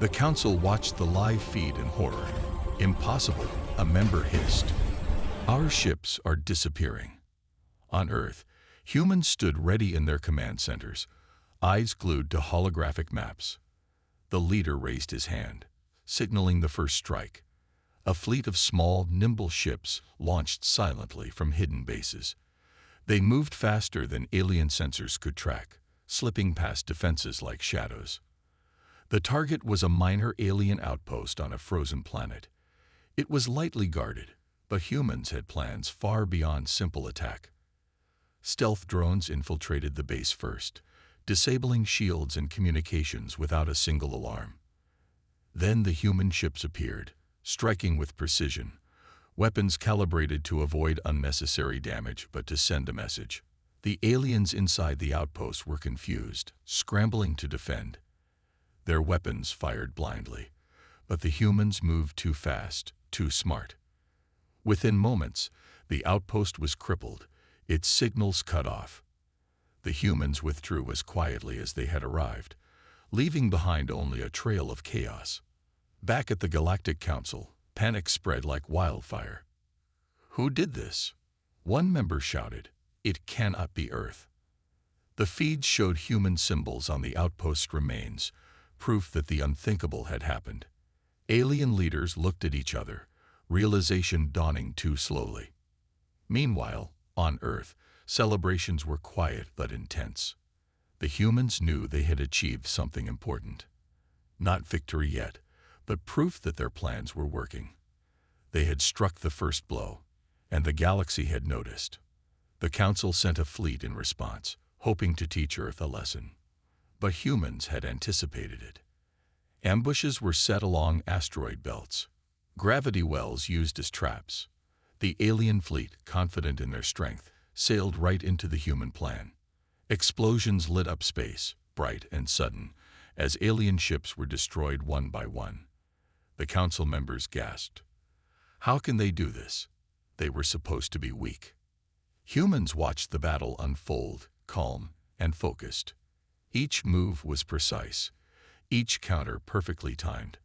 The council watched the live feed in horror. "Impossible," a member hissed. "Our ships are disappearing." On Earth, humans stood ready in their command centers, eyes glued to holographic maps. The leader raised his hand, signaling the first strike. A fleet of small, nimble ships launched silently from hidden bases. They moved faster than alien sensors could track, slipping past defenses like shadows. The target was a minor alien outpost on a frozen planet. It was lightly guarded, but humans had plans far beyond simple attack. Stealth drones infiltrated the base first, disabling shields and communications without a single alarm. Then the human ships appeared, striking with precision, weapons calibrated to avoid unnecessary damage but to send a message. The aliens inside the outpost were confused, scrambling to defend. Their weapons fired blindly, but the humans moved too fast, too smart. Within moments, the outpost was crippled, its signals cut off. The humans withdrew as quietly as they had arrived, leaving behind only a trail of chaos. Back at the Galactic Council, panic spread like wildfire. "Who did this?" One member shouted. "It cannot be Earth." The feeds showed human symbols on the outpost's remains, proof that the unthinkable had happened. Alien leaders looked at each other, realization dawning too slowly. Meanwhile, on Earth, celebrations were quiet but intense. The humans knew they had achieved something important. Not victory yet, but proof that their plans were working. They had struck the first blow, and the galaxy had noticed. The Council sent a fleet in response, hoping to teach Earth a lesson. But humans had anticipated it. Ambushes were set along asteroid belts, gravity wells used as traps. The alien fleet, confident in their strength, sailed right into the human plan. Explosions lit up space, bright and sudden, as alien ships were destroyed one by one. The council members gasped. How can they do this? They were supposed to be weak. Humans watched the battle unfold, calm and focused. Each move was precise, each counter perfectly timed.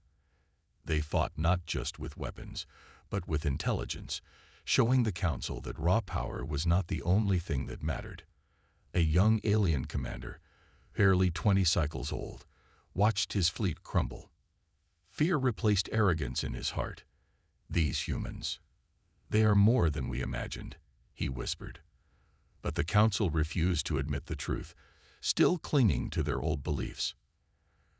They fought not just with weapons, but with intelligence, showing the council that raw power was not the only thing that mattered. A young alien commander, barely 20 cycles old, watched his fleet crumble. Fear replaced arrogance in his heart. These humans, they are more than we imagined, he whispered. But the council refused to admit the truth, still clinging to their old beliefs.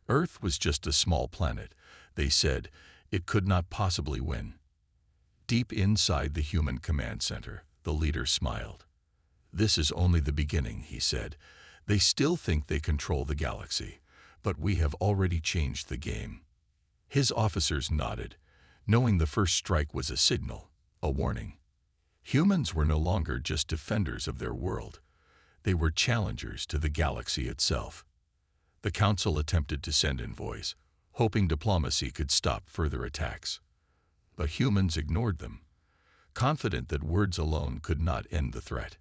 Earth was just a small planet, they said. It could not possibly win. Deep inside the human command center, the leader smiled. This is only the beginning, he said. They still think they control the galaxy, but we have already changed the game. His officers nodded, knowing the first strike was a signal, a warning. Humans were no longer just defenders of their world. They were challengers to the galaxy itself. The council attempted to send envoys, hoping diplomacy could stop further attacks. But humans ignored them, confident that words alone could not end the threat.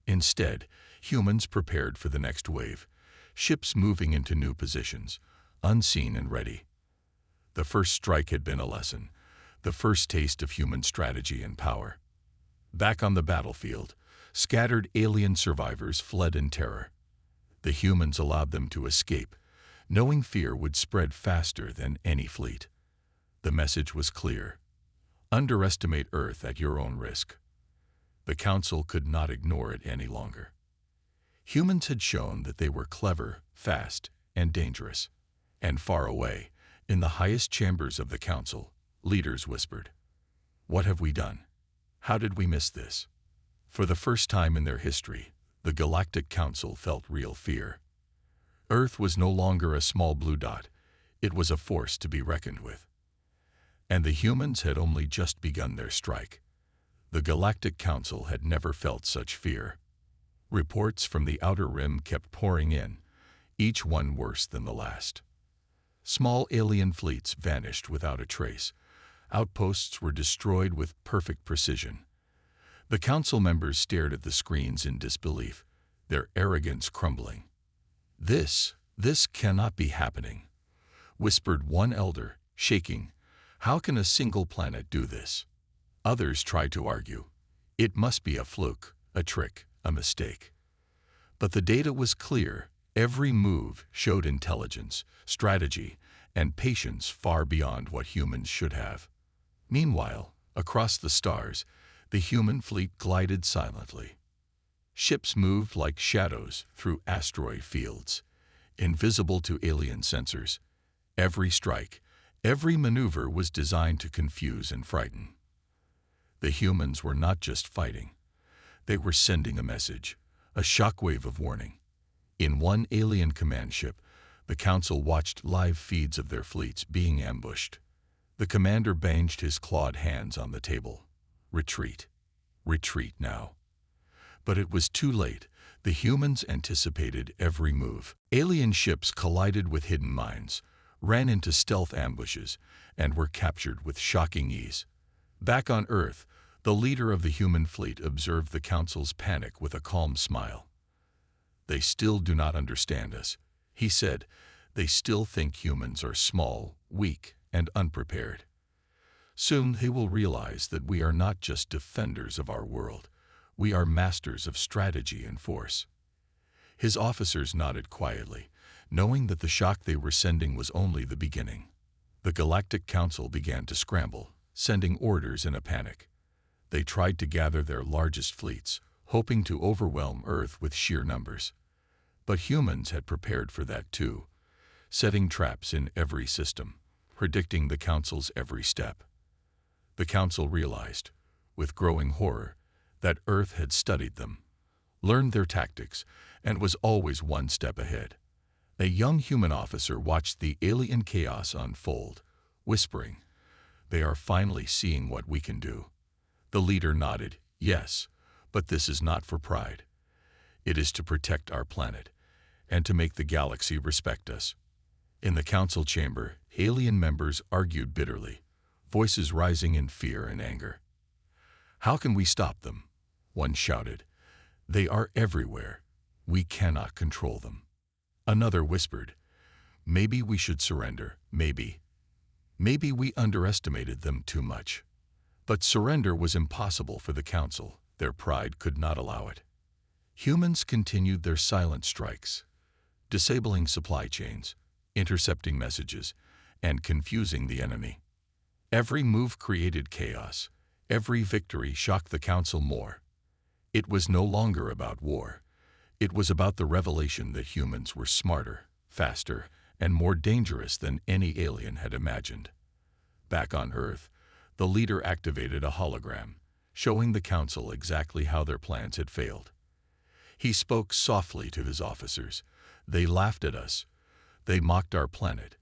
Instead, humans prepared for the next wave, ships moving into new positions, unseen and ready. The first strike had been a lesson, the first taste of human strategy and power. Back on the battlefield, scattered alien survivors fled in terror. The humans allowed them to escape, knowing fear would spread faster than any fleet. The message was clear. Underestimate Earth at your own risk. The council could not ignore it any longer. Humans had shown that they were clever, fast, and dangerous. And far away, in the highest chambers of the council, leaders whispered, "What have we done? How did we miss this?" For the first time in their history, the Galactic Council felt real fear. Earth was no longer a small blue dot. It was a force to be reckoned with. And the humans had only just begun their strike. The Galactic Council had never felt such fear. Reports from the Outer Rim kept pouring in, each one worse than the last. Small alien fleets vanished without a trace. Outposts were destroyed with perfect precision. The council members stared at the screens in disbelief, their arrogance crumbling. This cannot be happening. whispered one elder, shaking. "How can a single planet do this?" Others tried to argue. It must be a fluke, a trick, a mistake. But the data was clear. Every move showed intelligence, strategy, and patience far beyond what humans should have. Meanwhile, across the stars, the human fleet glided silently. Ships moved like shadows through asteroid fields, invisible to alien sensors. Every strike, every maneuver was designed to confuse and frighten. The humans were not just fighting. They were sending a message, a shockwave of warning. In one alien command ship, the Council watched live feeds of their fleets being ambushed. The commander banged his clawed hands on the table. Retreat. Retreat now. But it was too late. The humans anticipated every move. Alien ships collided with hidden mines, ran into stealth ambushes, and were captured with shocking ease. Back on Earth, the leader of the human fleet observed the Council's panic with a calm smile. "They still do not understand us," he said. "They still think humans are small, weak, and unprepared. Soon they will realize that we are not just defenders of our world. We are masters of strategy and force." His officers nodded quietly, knowing that the shock they were sending was only the beginning. The Galactic Council began to scramble, sending orders in a panic. They tried to gather their largest fleets, hoping to overwhelm Earth with sheer numbers. But humans had prepared for that too, setting traps in every system, predicting the Council's every step. The Council realized, with growing horror, that Earth had studied them, learned their tactics, and was always one step ahead. A young human officer watched the alien chaos unfold, whispering, "They are finally seeing what we can do." The leader nodded, "Yes, but this is not for pride. It is to protect our planet, and to make the galaxy respect us." In the council chamber, alien members argued bitterly, voices rising in fear and anger. "How can we stop them?" one shouted. "They are everywhere. We cannot control them." Another whispered, "Maybe we should surrender, maybe. Maybe we underestimated them too much." But surrender was impossible for the Council. Their pride could not allow it. Humans continued their silent strikes, disabling supply chains, intercepting messages, and confusing the enemy. Every move created chaos. Every victory shocked the Council more. It was no longer about war. It was about the revelation that humans were smarter, faster, and more dangerous than any alien had imagined. Back on Earth, the leader activated a hologram, showing the Council exactly how their plans had failed. He spoke softly to his officers. "They laughed at us. They mocked our planet.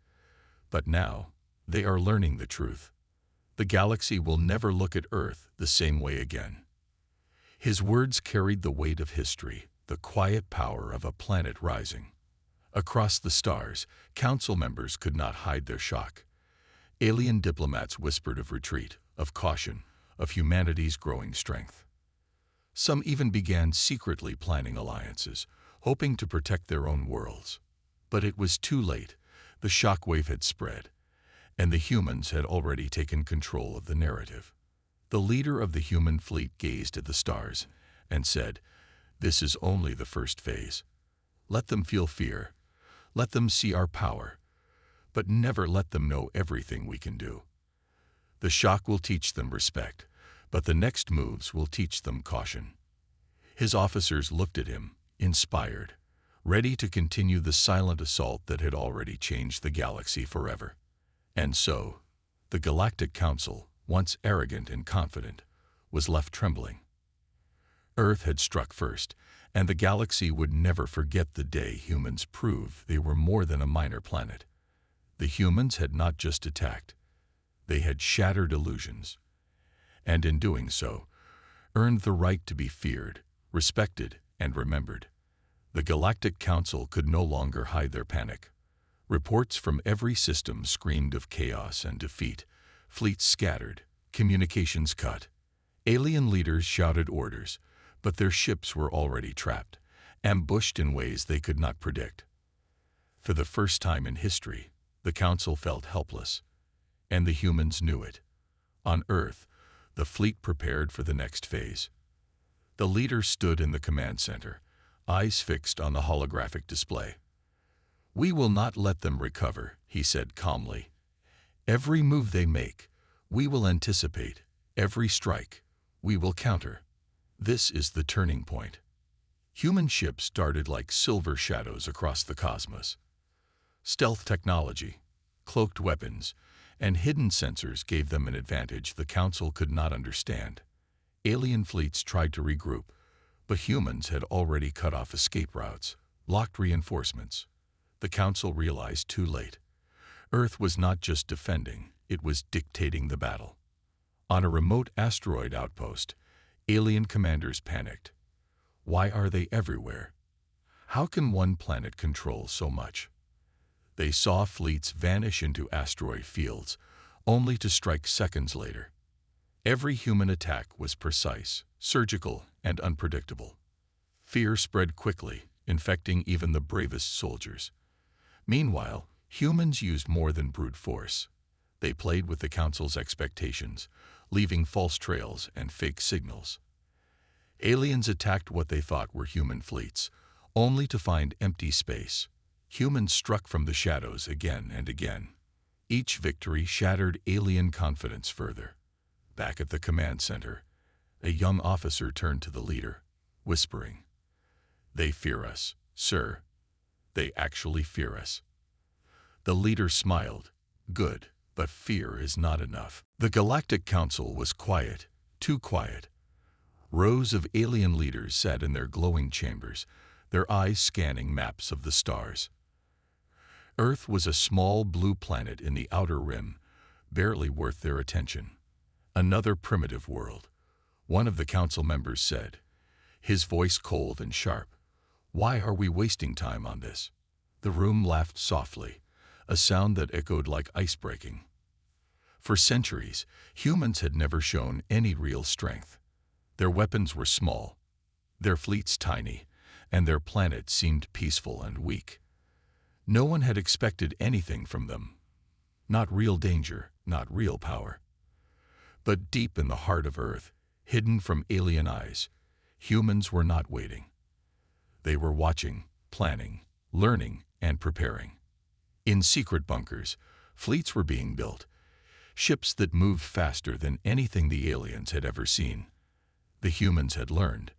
But now, they are learning the truth. The galaxy will never look at Earth the same way again." His words carried the weight of history, the quiet power of a planet rising. Across the stars, Council members could not hide their shock. Alien diplomats whispered of retreat, of caution, of humanity's growing strength. Some even began secretly planning alliances, hoping to protect their own worlds. But it was too late. The shockwave had spread, and the humans had already taken control of the narrative. The leader of the human fleet gazed at the stars and said, "This is only the first phase. Let them feel fear. Let them see our power. But never let them know everything we can do. The shock will teach them respect, but the next moves will teach them caution." His officers looked at him, inspired, ready to continue the silent assault that had already changed the galaxy forever. And so, the Galactic Council, once arrogant and confident, was left trembling. Earth had struck first, and the galaxy would never forget the day humans proved they were more than a minor planet. The humans had not just attacked, they had shattered illusions, and in doing so, earned the right to be feared, respected, and remembered. The Galactic Council could no longer hide their panic. Reports from every system screamed of chaos and defeat, fleets scattered, communications cut. Alien leaders shouted orders, but their ships were already trapped, ambushed in ways they could not predict. For the first time in history, The council felt helpless, and the humans knew it. On Earth, the fleet prepared for the next phase. The leader stood in the command center, eyes fixed on the holographic display. "We will not let them recover," he said calmly. "Every move they make, we will anticipate. Every strike, we will counter. This is the turning point." Human ships darted like silver shadows across the cosmos. Stealth technology, cloaked weapons, and hidden sensors gave them an advantage the Council could not understand. Alien fleets tried to regroup, but humans had already cut off escape routes, blocked reinforcements. The Council realized too late. Earth was not just defending, it was dictating the battle. On a remote asteroid outpost, alien commanders panicked. Why are they everywhere? How can one planet control so much? They saw fleets vanish into asteroid fields, only to strike seconds later. Every human attack was precise, surgical, and unpredictable. Fear spread quickly, infecting even the bravest soldiers. Meanwhile, humans used more than brute force. They played with the Council's expectations, leaving false trails and fake signals. Aliens attacked what they thought were human fleets, only to find empty space. Humans struck from the shadows again and again. Each victory shattered alien confidence further. Back at the command center, a young officer turned to the leader, whispering, "They fear us, sir. They actually fear us." The leader smiled. "Good, but fear is not enough." The Galactic Council was quiet, too quiet. Rows of alien leaders sat in their glowing chambers, their eyes scanning maps of the stars. Earth was a small blue planet in the outer rim, barely worth their attention. Another primitive world, one of the council members said, his voice cold and sharp. "Why are we wasting time on this?" The room laughed softly, a sound that echoed like ice breaking. For centuries, humans had never shown any real strength. Their weapons were small, their fleets tiny, and their planet seemed peaceful and weak. No one had expected anything from them. Not real danger, not real power. But deep in the heart of Earth, hidden from alien eyes, humans were not waiting. They were watching, planning, learning, and preparing. In secret bunkers, fleets were being built, ships that moved faster than anything the aliens had ever seen. The humans had learned,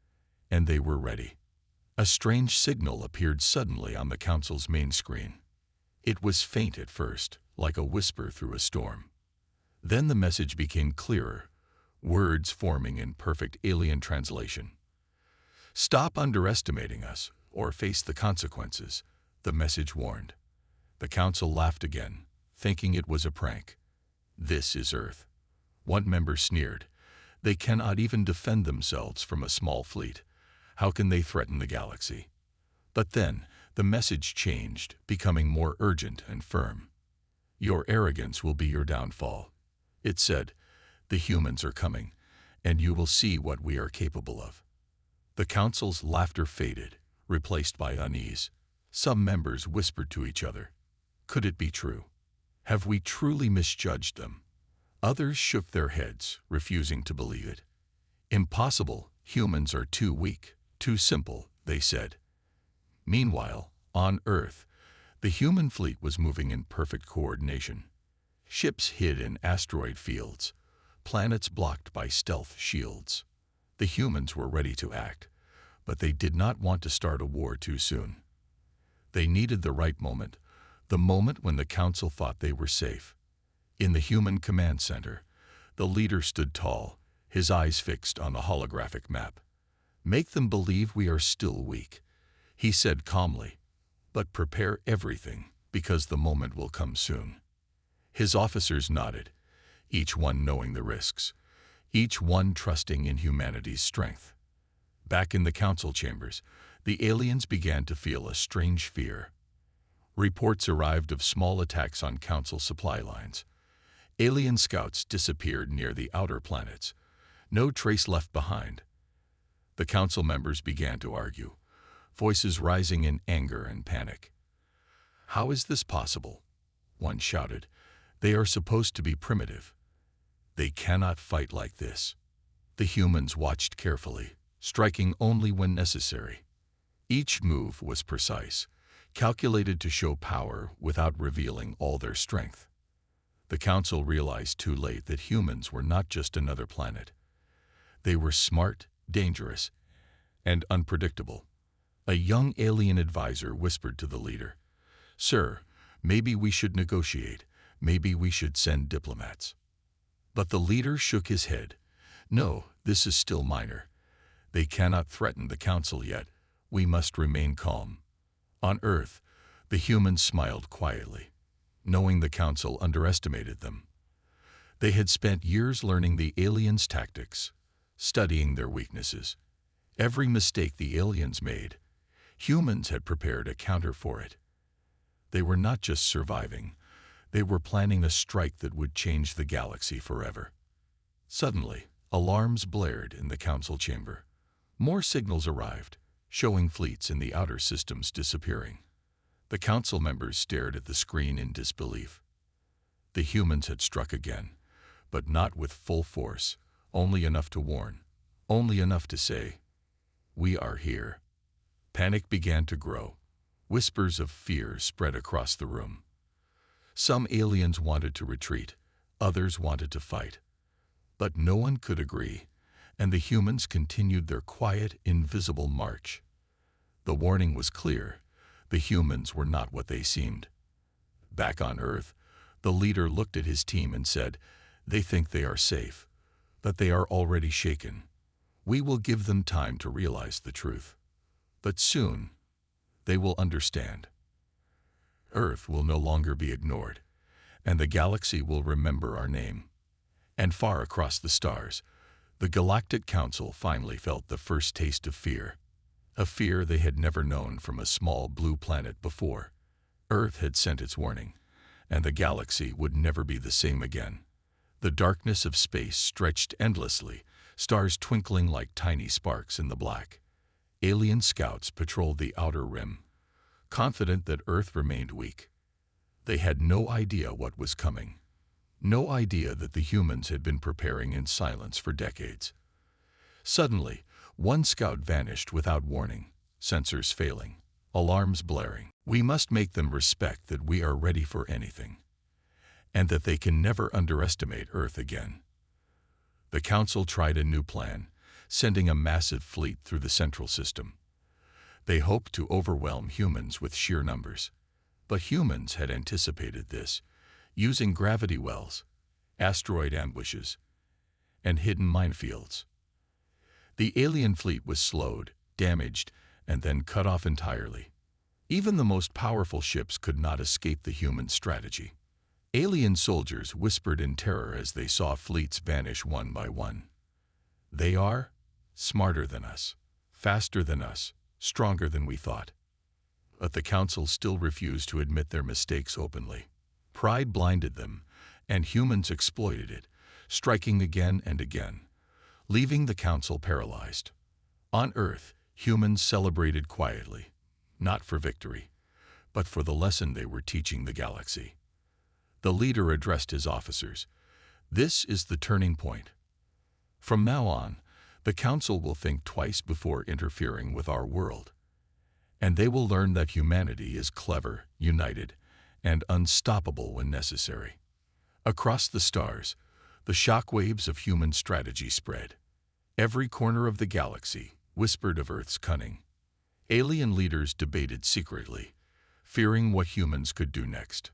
and they were ready. A strange signal appeared suddenly on the Council's main screen. It was faint at first, like a whisper through a storm. Then the message became clearer, words forming in perfect alien translation. "Stop underestimating us, or face the consequences," the message warned. The Council laughed again, thinking it was a prank. "This is Earth." One member sneered. "They cannot even defend themselves from a small fleet. How can they threaten the galaxy?" But then, the message changed, becoming more urgent and firm. "Your arrogance will be your downfall." It said, "The humans are coming, and you will see what we are capable of." The Council's laughter faded, replaced by unease. Some members whispered to each other, "Could it be true? Have we truly misjudged them?" Others shook their heads, refusing to believe it. "Impossible, humans are too weak, too simple," they said. Meanwhile, on Earth, the human fleet was moving in perfect coordination. Ships hid in asteroid fields, planets blocked by stealth shields. The humans were ready to act, but they did not want to start a war too soon. They needed the right moment, the moment when the Council thought they were safe. In the human command center, the leader stood tall, his eyes fixed on the holographic map. "Make them believe we are still weak," he said calmly, "but prepare everything, because the moment will come soon." His officers nodded, each one knowing the risks, each one trusting in humanity's strength. Back in the council chambers, the aliens began to feel a strange fear. Reports arrived of small attacks on council supply lines. Alien scouts disappeared near the outer planets, no trace left behind. The council members began to argue, voices rising in anger and panic. "How is this possible? one shouted. "They are supposed to be primitive. They cannot fight like this." The humans watched carefully, striking only when necessary. Each move was precise, calculated to show power without revealing all their strength. The Council realized too late that humans were not just another planet. They were smart, dangerous, and unpredictable. A young alien advisor whispered to the leader, "Sir, maybe we should negotiate. Maybe we should send diplomats." But the leader shook his head. "No, this is still minor. They cannot threaten the Council yet. We must remain calm." On Earth, the humans smiled quietly, knowing the Council underestimated them. They had spent years learning the aliens' tactics, studying their weaknesses. Every mistake the aliens made, humans had prepared a counter for it. They were not just surviving, they were planning a strike that would change the galaxy forever. Suddenly, alarms blared in the Council chamber. More signals arrived, showing fleets in the outer systems disappearing. The Council members stared at the screen in disbelief. The humans had struck again, but not with full force, only enough to warn, only enough to say, "We are here." Panic began to grow. Whispers of fear spread across the room. Some aliens wanted to retreat, others wanted to fight. But no one could agree, and the humans continued their quiet, invisible march. The warning was clear. The humans were not what they seemed. Back on Earth, the leader looked at his team and said, "They think they are safe, but they are already shaken. We will give them time to realize the truth. But soon, they will understand. Earth will no longer be ignored, and the galaxy will remember our name." And far across the stars, the Galactic Council finally felt the first taste of fear. A fear they had never known from a small blue planet before. Earth had sent its warning, and the galaxy would never be the same again. The darkness of space stretched endlessly, stars twinkling like tiny sparks in the black. Alien scouts patrolled the outer rim, confident that Earth remained weak. They had no idea what was coming. No idea that the humans had been preparing in silence for decades. Suddenly, one scout vanished without warning, sensors failing, alarms blaring. "We must make them respect that we are ready for anything, and that they can never underestimate Earth again." The Council tried a new plan, sending a massive fleet through the central system. They hoped to overwhelm humans with sheer numbers. But humans had anticipated this, using gravity wells, asteroid ambushes, and hidden minefields. The alien fleet was slowed, damaged, and then cut off entirely. Even the most powerful ships could not escape the human strategy. Alien soldiers whispered in terror as they saw fleets vanish one by one. "They are smarter than us, faster than us, stronger than we thought." But the Council still refused to admit their mistakes openly. Pride blinded them, and humans exploited it, striking again and again, leaving the Council paralyzed. On Earth, humans celebrated quietly, not for victory, but for the lesson they were teaching the galaxy. The leader addressed his officers. "This is the turning point. From now on, the Council will think twice before interfering with our world. And they will learn that humanity is clever, united, and unstoppable when necessary." Across the stars, the shockwaves of human strategy spread. Every corner of the galaxy whispered of Earth's cunning. Alien leaders debated secretly, fearing what humans could do next.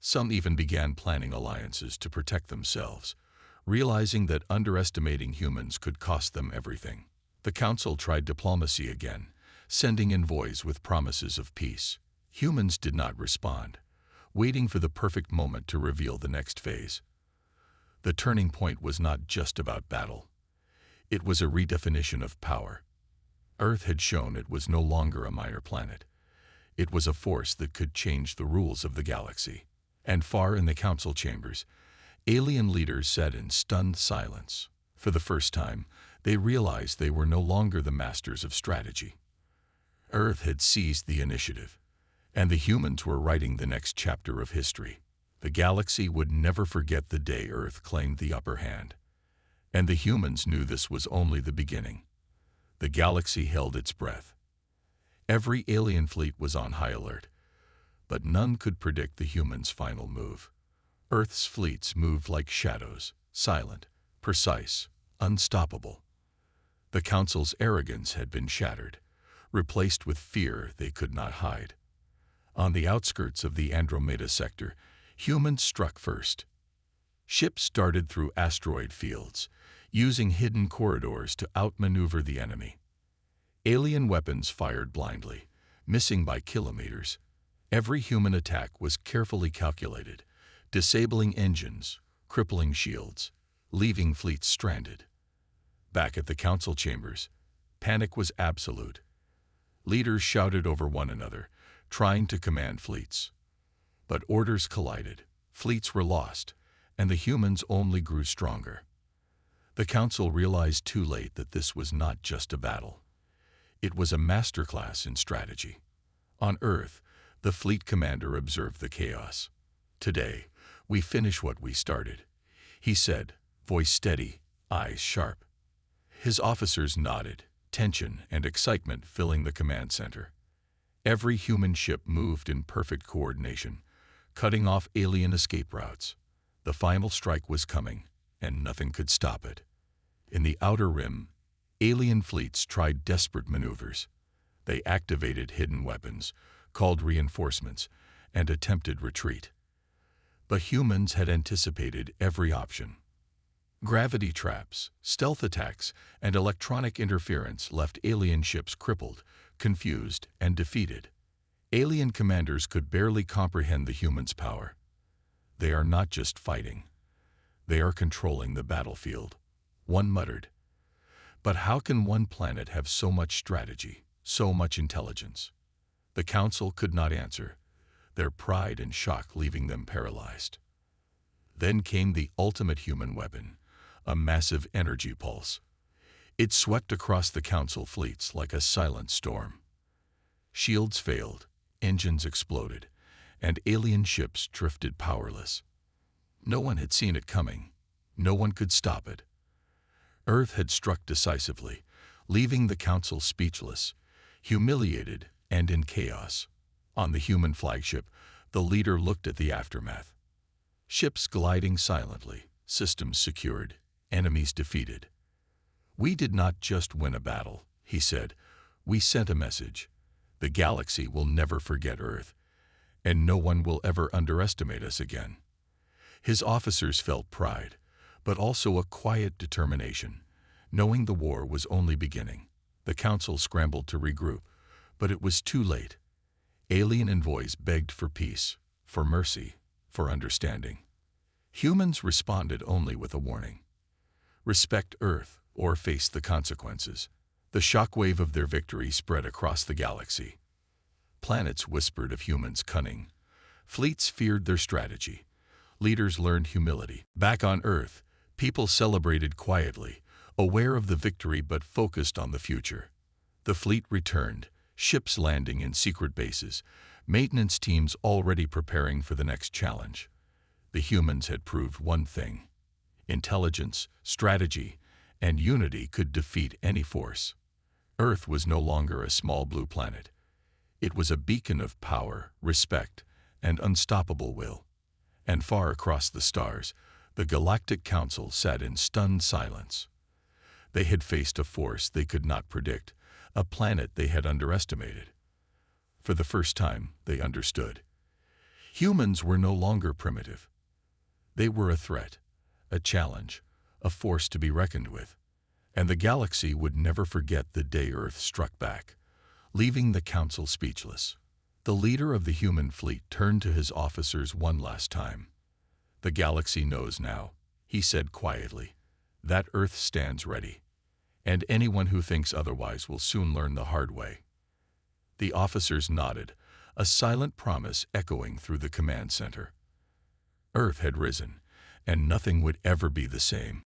Some even began planning alliances to protect themselves, realizing that underestimating humans could cost them everything. The Council tried diplomacy again, sending envoys with promises of peace. Humans did not respond, waiting for the perfect moment to reveal the next phase. The turning point was not just about battle. It was a redefinition of power. Earth had shown it was no longer a minor planet. It was a force that could change the rules of the galaxy. And far in the Council chambers, alien leaders sat in stunned silence. For the first time, they realized they were no longer the masters of strategy. Earth had seized the initiative, and the humans were writing the next chapter of history. The galaxy would never forget the day Earth claimed the upper hand. And the humans knew this was only the beginning. The galaxy held its breath. Every alien fleet was on high alert, but none could predict the humans' final move. Earth's fleets moved like shadows, silent, precise, unstoppable. The Council's arrogance had been shattered, replaced with fear they could not hide. On the outskirts of the Andromeda sector, humans struck first. Ships darted through asteroid fields, using hidden corridors to outmaneuver the enemy. Alien weapons fired blindly, missing by kilometers. Every human attack was carefully calculated, disabling engines, crippling shields, leaving fleets stranded. Back at the council chambers, panic was absolute. Leaders shouted over one another, trying to command fleets. But orders collided, fleets were lost, and the humans only grew stronger. The council realized too late that this was not just a battle. It was a masterclass in strategy. On Earth, the fleet commander observed the chaos. "Today, we finish what we started," he said, voice steady, eyes sharp. His officers nodded, tension and excitement filling the command center. Every human ship moved in perfect coordination, cutting off alien escape routes. The final strike was coming, and nothing could stop it. In the outer rim, alien fleets tried desperate maneuvers. They activated hidden weapons, called reinforcements, and attempted retreat. But humans had anticipated every option. Gravity traps, stealth attacks, and electronic interference left alien ships crippled, confused, and defeated. Alien commanders could barely comprehend the humans' power. "They are not just fighting. They are controlling the battlefield," one muttered. But how can one planet have so much strategy, so much intelligence? The council could not answer, their pride and shock leaving them paralyzed. Then came the ultimate human weapon, a massive energy pulse. It swept across the council fleets like a silent storm. Shields failed, engines exploded, and alien ships drifted powerless. No one had seen it coming. No one could stop it. Earth had struck decisively, leaving the council speechless, humiliated, and in chaos. On the human flagship, the leader looked at the aftermath. Ships gliding silently, systems secured, enemies defeated. "We did not just win a battle," he said. "We sent a message. The galaxy will never forget Earth, and no one will ever underestimate us again." His officers felt pride, but also a quiet determination, knowing the war was only beginning. The council scrambled to regroup, but it was too late. Alien envoys begged for peace, for mercy, for understanding. Humans responded only with a warning. Respect Earth or face the consequences. The shockwave of their victory spread across the galaxy. Planets whispered of humans' cunning. Fleets feared their strategy. Leaders learned humility. Back on Earth, people celebrated quietly, aware of the victory but focused on the future. The fleet returned, ships landing in secret bases, maintenance teams already preparing for the next challenge. The humans had proved one thing: intelligence, strategy, and unity could defeat any force. Earth was no longer a small blue planet. It was a beacon of power, respect, and unstoppable will. And far across the stars, the Galactic Council sat in stunned silence. They had faced a force they could not predict, a planet they had underestimated. For the first time, they understood. Humans were no longer primitive. They were a threat, a challenge, a force to be reckoned with. And the galaxy would never forget the day Earth struck back, leaving the Council speechless. The leader of the human fleet turned to his officers one last time. "The galaxy knows now," he said quietly, "that Earth stands ready. And anyone who thinks otherwise will soon learn the hard way." The officers nodded, a silent promise echoing through the command center. Earth had risen, and nothing would ever be the same.